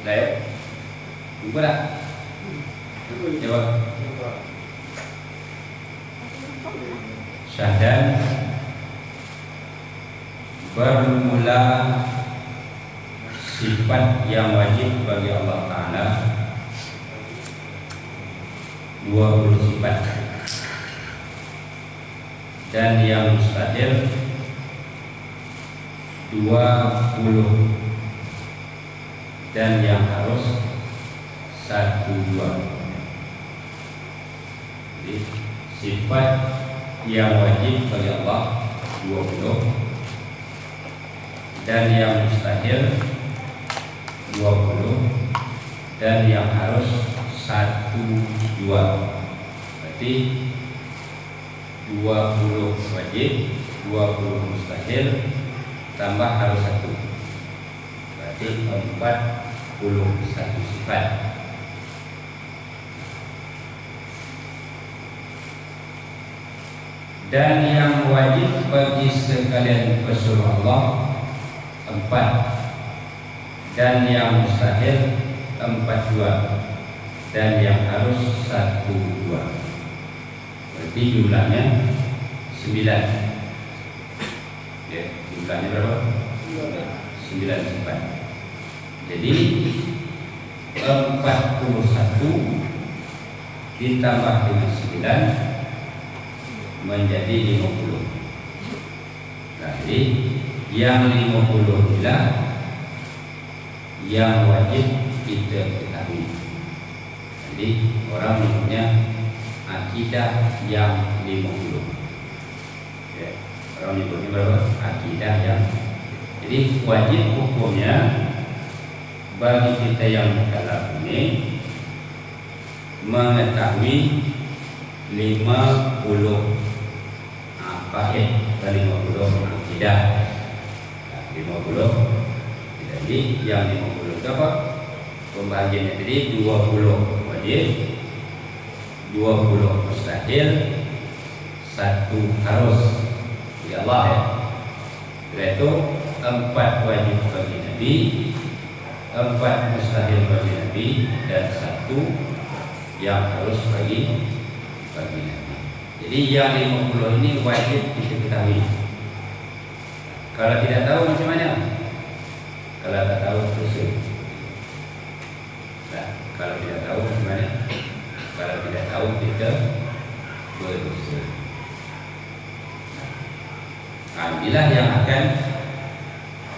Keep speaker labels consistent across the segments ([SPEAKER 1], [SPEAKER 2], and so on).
[SPEAKER 1] Lain. Jumpa tak? Coba. Syahadat bermula sifat yang wajib bagi Allah Ta'ala 20 sifat, dan yang mustahil 20, dan yang harus 1-2. Jadi sifat yang wajib bagi Allah 20, dan yang mustahil 20, dan yang harus 1-2. Berarti 20 wajib, 20 mustahil, tambah harus 1. Berarti 41 sifat. Dan yang wajib bagi sekalian pesuruh Allah 4, dan yang mustahil 42, dan yang harus 1-2. Berarti jumlahnya 9. Ya, jumlahnya berapa? 9 sifat. Jadi 41 ditambah dengan 9 menjadi 50. Nah, jadi yang 50 inilah yang wajib kita ketahui. Jadi orang menyebutnya akidah yang 50. Ya, orang menyebutnya berapa? Akidah yang. Jadi wajib hukumnya bagi kita yang mukallaf ini mengetahui 50 faqih, 50 akidah. 50. Jadi yang 50 itu apa? Pembagiannya tadi 20 wajib, 20 mustahil, 1 harus. Ya Allah ya. Setelah itu 4 wajib bagi Nabi, 4 mustahil bagi Nabi, dan 1 yang harus bagi Nabi. Jadi yang 50 ini wajib kita ketahui. Kalau tidak tahu macam mana? Kalau tak tahu terus. Nah, kalau tidak tahu macam mana? Kalau tidak tahu kita berdosa. Nah, inilah yang akan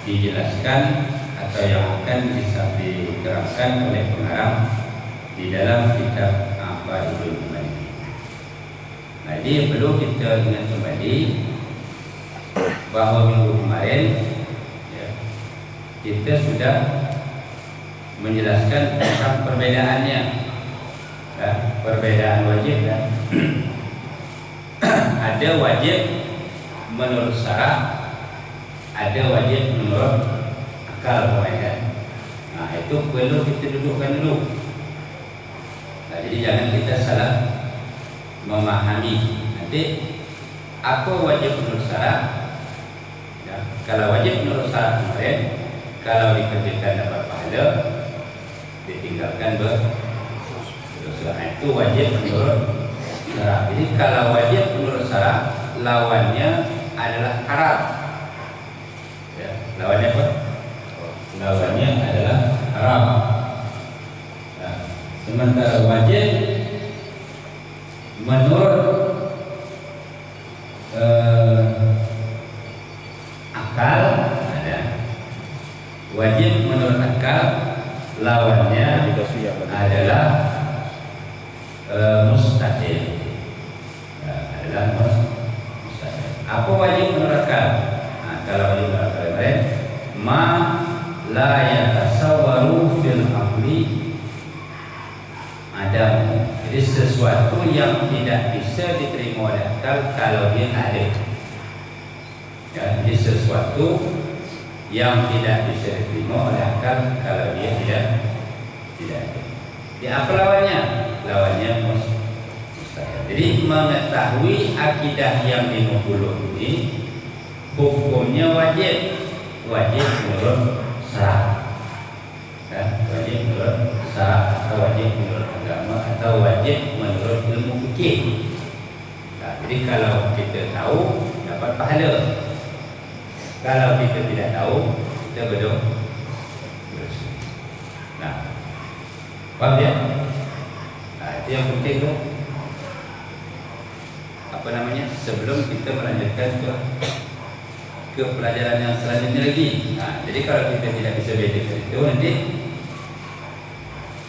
[SPEAKER 1] dijelaskan atau yang akan bisa diterangkan oleh pengarang di dalam kitab Aqwaidul Malik. Nah, ini perlu kita ingat kembali bahwa minggu kemarin ya, kita sudah menjelaskan tentang perbedaannya, ya, perbedaan wajib dan ada wajib menurut syara, ada wajib menurut akal kaidah. Nah, itu perlu kita dudukkan dulu. Nah, jadi jangan kita salah memahami. Nanti apa wajib menurut syara? Ya, kalau wajib menurut syara kemarin, kalau dikerjakan dapat pahala, ditinggalkan berdosa. Itu wajib menurut syara. Jadi kalau wajib menurut syara, lawannya adalah haram. Ya, lawannya apa? Lawannya adalah haram. Nah, sementara wajib menurut akal ada. Wajib menurut akal lawannya adalah mustahil. Adalah mustahil. Apa wajib menurut akal? Nah, kalau wajib menurut akal kemarin, ma la yatasawwaru fil aqli adam. Jadi sesuatu yang tidak bisa diterima oleh akal kalau dia ada. Ya, jadi sesuatu yang tidak bisa diterima oleh akal kalau dia tidak ada. Di apa lawannya? Lawannya mustahil. Jadi mengetahui akidah yang 50 ini hukumnya wajib menurut syara. Ya, wajib fikir. Jadi kalau kita tahu, dapat pahala. Kalau kita tidak tahu, kita berdosa. Faham ya? Itu yang penting tu. Apa namanya? Sebelum kita melanjutkan ke pelajaran yang selanjutnya lagi. Jadi kalau kita tidak bisa bedakan itu, nanti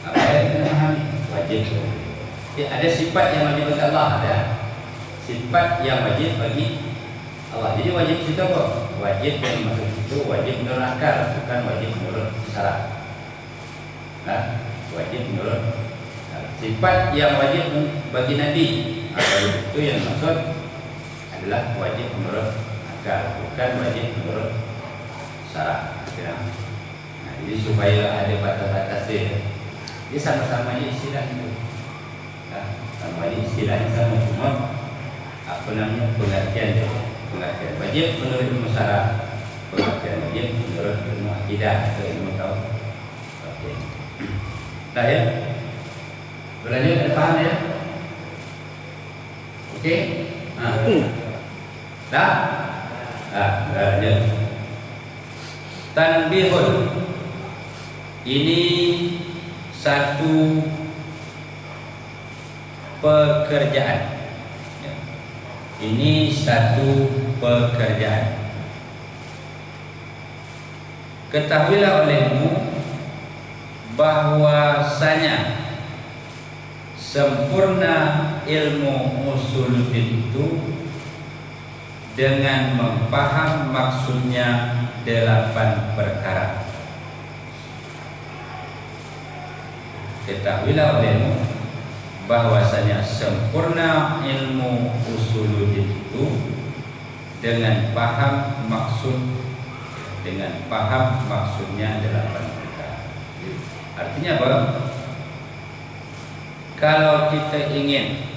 [SPEAKER 1] apa yang kita pahami? Wajib. Ada sifat yang wajib bagi Allah, ada sifat yang wajib bagi Allah. Jadi wajib itu apa? Wajib yang maksud itu wajib menurut akal, bukan wajib menurut syarat. Wajib menurut sifat yang wajib bagi Nabi. Itu yang maksud adalah wajib menurut akal, bukan wajib menurut syarat. Jadi supaya ada batas-batas dia. Dia sama-sama istilah itu. Sama istilahnya sama, cuma apa namanya pengertian dia. Pengertian wajib menurut ilmu syarat, pengertian wajib menurut ilmu akidah atau ilmu tauhid. Okey. Dah ya? Berlanjut, ada faham ya? Okey? Dah? Lanjut. Tanbihun. Ini satu pekerjaan. Ini satu pekerjaan. Ketahuilah olehmu bahwasanya sempurna ilmu usuluddin itu dengan memaham maksudnya 8 perkara. Ketahuilah olehmu bahwasanya sempurna ilmu usuluddin itu dengan paham maksudnya 8 perkara. Artinya apa? Kalau kita ingin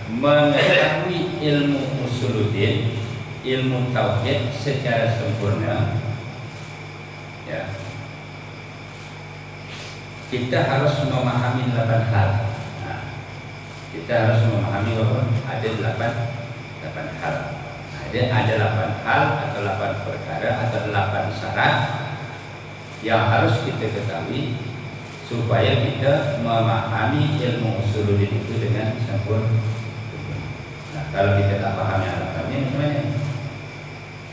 [SPEAKER 1] mengetahui ilmu usuluddin, ilmu tauhid secara sempurna, kita harus memahami 8 hal. Kita harus memahami bahwa ada 8 hal. Ada 8 hal atau 8 perkara atau 8 syarat yang harus kita ketahui supaya kita memahami ilmu usuluddin itu dengan sempurna. Kalau kita tak paham yang 8-nya macam mana?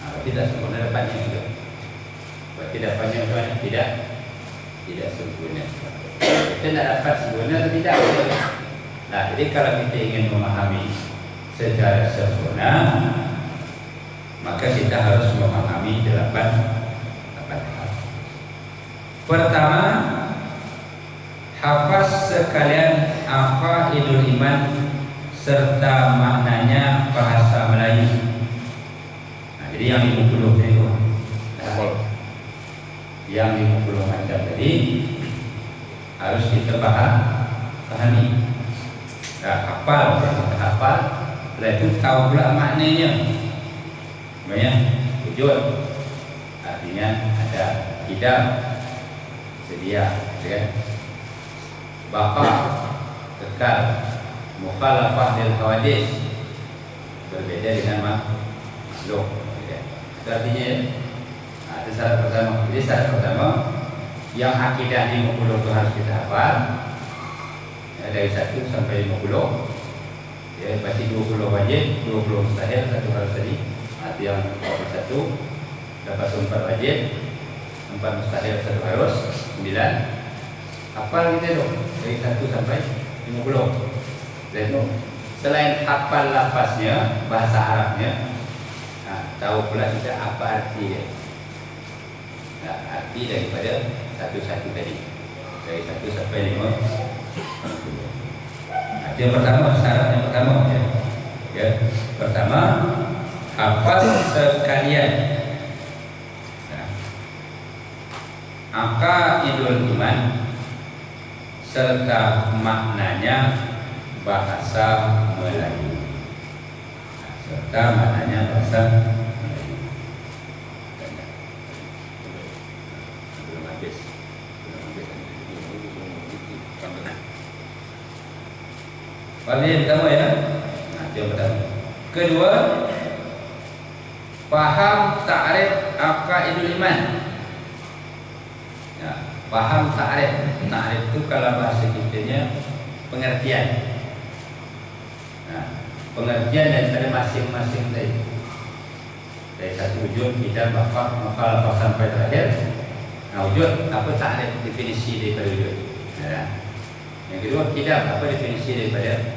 [SPEAKER 1] Kalau tidak sempurna 8-nya juga. Kalau tidak panjang macam mana? Tidak sempurna. Kita nak dapat sempurna atau tidak? Jadi kalau kita ingin memahami secara sempurna, maka kita harus memahami 8 hal. Pertama, hafaz sekalian aqaidul iman serta maknanya bahasa Melayu. Jadi yang 50 itu, yang 50 macam tadi harus kita pahami. Hafal, setelah itu tahu pula maknanya. Banyak wujud, artinya ada tidak sedia, baqa kekal, mukhalafah lil hawadits, berbeda dengan makhluk. Artinya ada syarat pertama. Jadi syarat pertama yang akidah 50 itu harus kita hafal, dari 1 sampai 50. Berarti 20 wajib, 20 mustahil, 1 harus tadi. Arti yang 1 dapat 4 wajib, 4 mustahil, 1 harus, 9. Hafal kita tu dari 1 sampai 50. Dan selain hafal lafaznya, bahasa Arabnya, tahu pula kita apa arti dia. Arti daripada 1 tadi, dari 1 sampai 5. Yang pertama, syarat yang pertama pertama, hafaz sekalian aqaidul iman serta maknanya bahasa Melayu. Serta maknanya bahasa Melayu. Belum habis. Yang pertama ya. Nah, itu yang pertama. Kedua, paham ta'rif aqaidul iman. Ya, paham ta'rif. Ta'rif itu kalau bahasa kitanya pengertian. Nah, pengertian daripada masing-masing tadi. Dari satu wujud kita bakal sampai terakhir. Nah, wujud apa ta'rif, definisi daripada wujud. Ya. Yang kedua, kidam, apa definisi daripada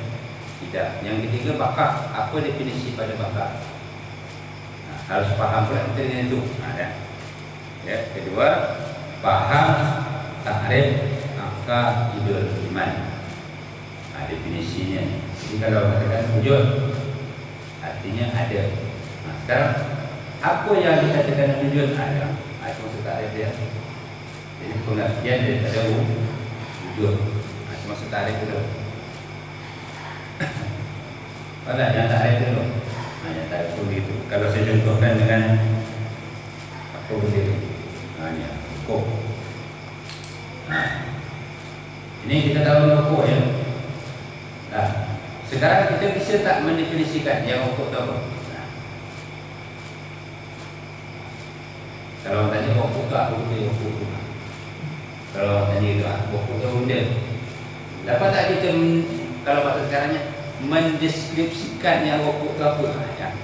[SPEAKER 1] kidam. Yang ketiga, bakat, apa definisi pada bakat. Nah, harus faham pula dengan itu. Ya, kedua, paham ta'rif aqaidul iman. Nah, definisinya. Jadi kalau katakan wujud, artinya ada. Nah, sekarang apa yang dikatakan wujud ada? Itu maksud ta'rif dia. Jadi pengertian daripada wujud. Maksud ta'rif itu. Pada yang ta'rif itu. Nah, yang ta'rif itu begitu. Kalau saya contohkan dengan apa berdiri. Nah, ini hukum. Nah, ini kita tahu hukum ya. Nah, sekarang kita bisa tak mendefinisikan yang hukum itu apa? Nah, kalau orang tanya hukum itu apa benda hukum? Kalau orang tanya itu hukum itu benda. Dapat tak kita kalau bahasa sekarangnya mendeskripsikan yang rokok itu apa? Ya.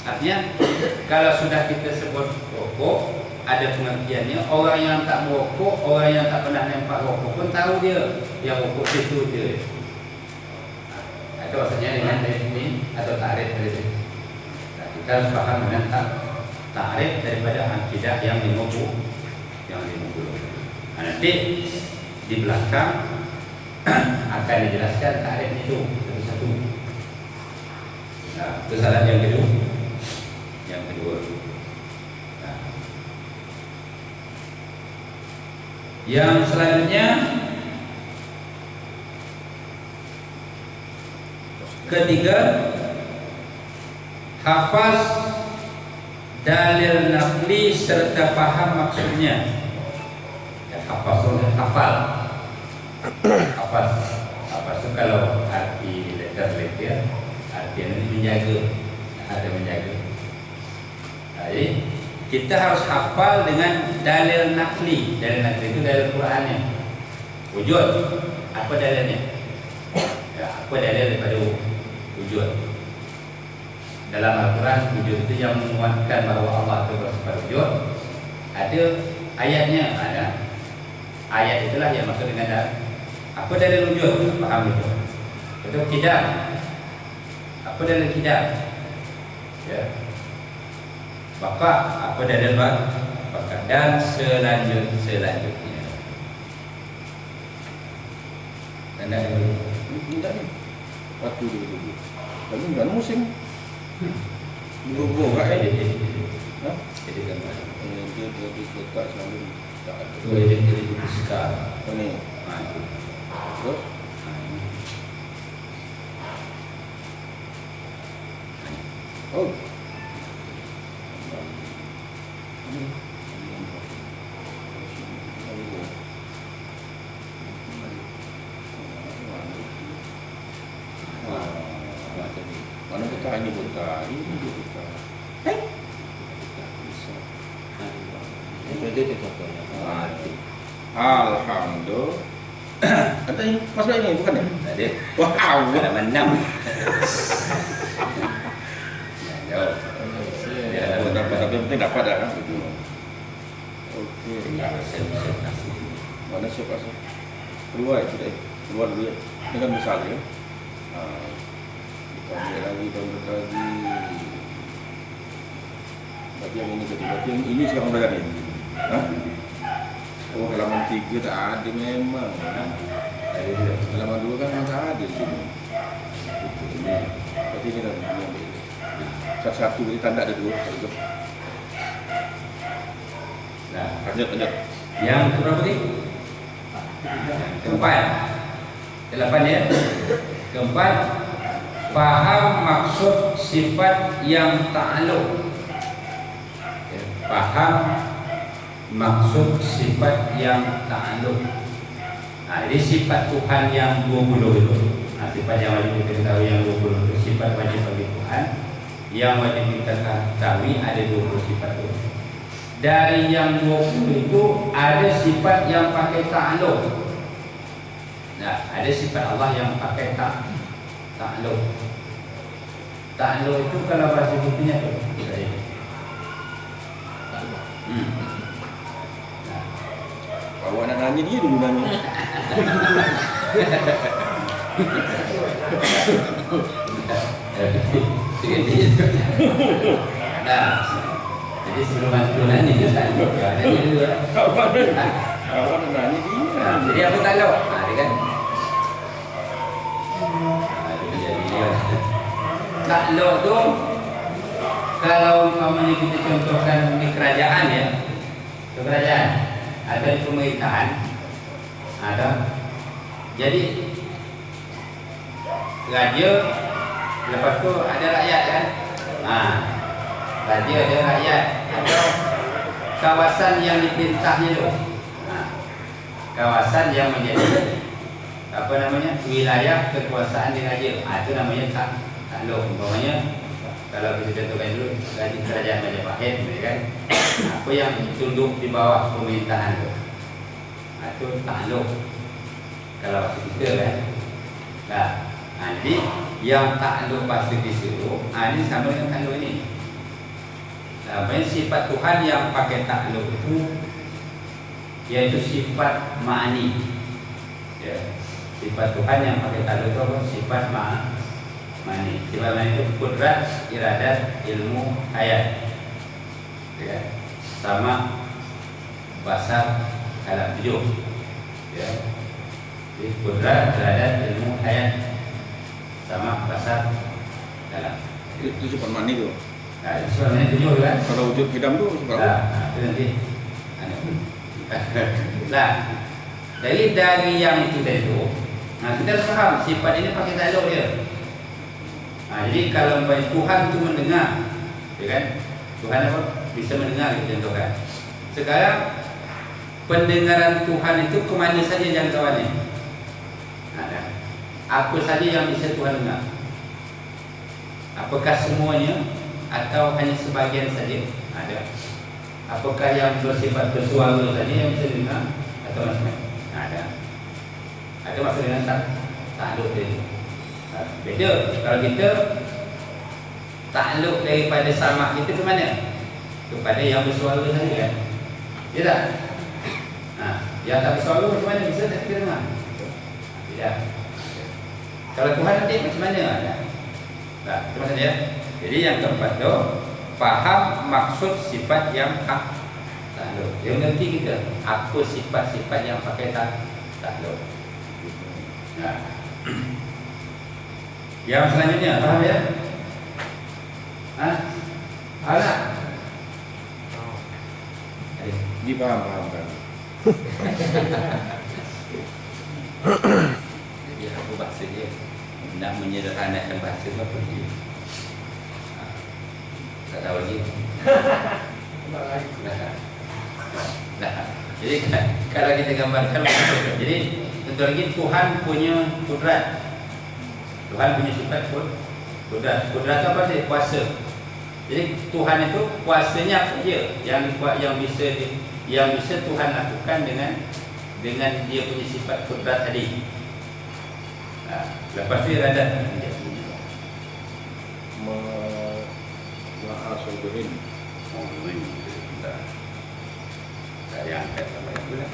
[SPEAKER 1] Artinya kalau sudah kita sebut rokok, ada pengertiannya. Orang yang tak merokok, orang yang tak pernah nampak rokok pun tahu dia yang rokok itu dia. Itu maksudnya dengan definisi atau ta'rif dari itu. Nah, kita harus paham dengan ta'rif daripada akidah yang 50. Nah, nanti di belakang akan dijelaskan ta'rif itu satu-satu. Nah, kesalahan yang kedua. Nah, yang selanjutnya, ketiga, hafaz dalil naqli serta paham maksudnya. Ya, hafal. Apa itu kalau arti letter artinya menjaga, ada menjaga. Jadi kita harus hafal dengan dalil nakli. Dalil nakli itu dalil Qurannya. Wujud, apa dalilnya? Ya, apa dalil daripada wujud? Dalam Al-Quran, wujud itu yang menguatkan bahawa Allah itu bersifat wujud. Ada ayatnya, ada. Ayat itulah yang maksud dengan dalil. Apa dalil wujud? Faham itu. Betul kidam. Apa dalil kidam? Ya. Bakat. Apa dalil bakat? Dan selanjutnya. Tanda dulu.
[SPEAKER 2] Tidak ni. Waktu dulu. Tapi enggak musim. Dulu enggak
[SPEAKER 1] Jadi
[SPEAKER 2] Hah?
[SPEAKER 1] jadi gambar.
[SPEAKER 2] Dia dekat selalu tak ada.
[SPEAKER 1] Itu jadi sekarang.
[SPEAKER 2] Oh ni. Terus oh mana buka ini buka buka
[SPEAKER 1] Itu contohnya.
[SPEAKER 2] Alhamdulillah. Ada ini masuk ini bukan ya?
[SPEAKER 1] Tadi.
[SPEAKER 2] Wow.
[SPEAKER 1] Halaman 6. Jauh.
[SPEAKER 2] Ya, tapi penting dapat dah kan itu. Okey. Mana siapa sih? Keluar itu dah. Keluar dulu ya. Ini kan misal ya. Kita ambil lagi. Berarti yang ini tadi. Berarti yang ini sekarang dah ni. Hah? Oh, halaman 3 tak ada memang. Halaman 2 kan memang tak ada di sini. Itu ini. Berarti ini dah ambil. Satu berarti tanda ada 2.
[SPEAKER 1] Nah,
[SPEAKER 2] Lanjut.
[SPEAKER 1] yang berapa ni? Keempat. 8 ya. Keempat, faham maksud sifat yang ta'alluq. Faham maksud sifat yang ta'alluq. Jadi sifat Tuhan yang 20 itu, sifat yang wajib kita ketahui yang 20 itu sifat wajib bagi Tuhan. Yang wajib kita ketahui ada 20 sifat itu. Dari yang 20 itu ada sifat yang pakai ta'alluq. Nah, ada sifat Allah yang pakai ta'alluq. Ta'alluq itu kalau bahasa Indonesia tu.
[SPEAKER 2] Awak nak nanya dia dulu nanya.
[SPEAKER 1] Nah, jadi sebelum masuk nanya dia ta'alluq.
[SPEAKER 2] Awak nak nanya dia.
[SPEAKER 1] Jadi apa ta'alluq? Dia kan. Ta'alluq tu kalau umpamanya kita contohkan di kerajaan ya, kerajaan ada pemerintahan, ada. Jadi raja, lepas tu ada rakyat kan? Raja ada rakyat, atau kawasan yang diperintahnya tu, kawasan yang menjadi apa namanya wilayah kekuasaan di raja. Itu namanya ta'alluq. Umpamanya kalau kita contohkan dulu kerajaan Majapahit, kan? Apa yang tunduk di bawah pemerintahan tu, itu ta'alluq kalau bahasa kita kan. Jadi yang ta'alluq bahasa kita tu, ini sama dengan ta'alluq ini. Namanya sifat Tuhan yang pakai ta'alluq itu, yaitu sifat ma'ani. Ya. Sifat Tuhan yang pakai ta'alluq itu apa? Sifat ma'ani. Sifat ma'ani itu qudrat, iradat, ilmu, hayat. Ya. Sama basar, kalam, 7. Ya. Jadi qudrat, iradat, ilmu, hayat, sama basar, kalam.
[SPEAKER 2] Itu sifat mani tu.
[SPEAKER 1] Sifat ma'ani 7 kan?
[SPEAKER 2] Kalau wujud hidam tu sifat apa?
[SPEAKER 1] Itu nanti. Dari yang itu tadi tu, kita harus faham sifat ini pakai ta'alluq dia. Jadi kalau Tuhan itu mendengar, ya kan? Tuhan apa? Bisa mendengar, kita contohkan. Sekarang pendengaran Tuhan itu kemana saja jangkauannya? Apa saja yang bisa Tuhan dengar? Apakah semuanya atau hanya sebagian saja? Ada. Apakah yang bersifat bersuara saja yang bisa dengar atau macam-macam? Ada maksud dengan ta'alluq tadi. Beda kalau kita ta'alluq daripada sama kita ke mana? Kepada yang bersuara saja kan? Ya tak? Yang tak bersuara macam mana bisa tak kita dengar? Tidak. Kalau Tuhan nanti macam mana? Itu maksudnya. Jadi yang keempat tu, faham maksud sifat yang ta'alluq. Yang nanti kita apa sifat-sifat yang pakai ta'alluq. Yang selanjutnya, faham ya? Faham tak?
[SPEAKER 2] Dia faham kan?
[SPEAKER 1] Jadi apa bahasa dia? Nak menyederhanakan bahasa tu apa dia? Tak tahu lagi. Jadi kalau kita gambarkan, jadi tentu lagi Tuhan punya kudrat. Tuhan punya sifat kudrat. Kudrat itu apa sih? Kuasa. Jadi Tuhan itu kuasanya apa je yang bisa Tuhan lakukan dengan dia punya sifat kudrat tadi. Lepas itu iradat.
[SPEAKER 2] Ma'asubirin.
[SPEAKER 1] Tak ada angkat sampai itu lah.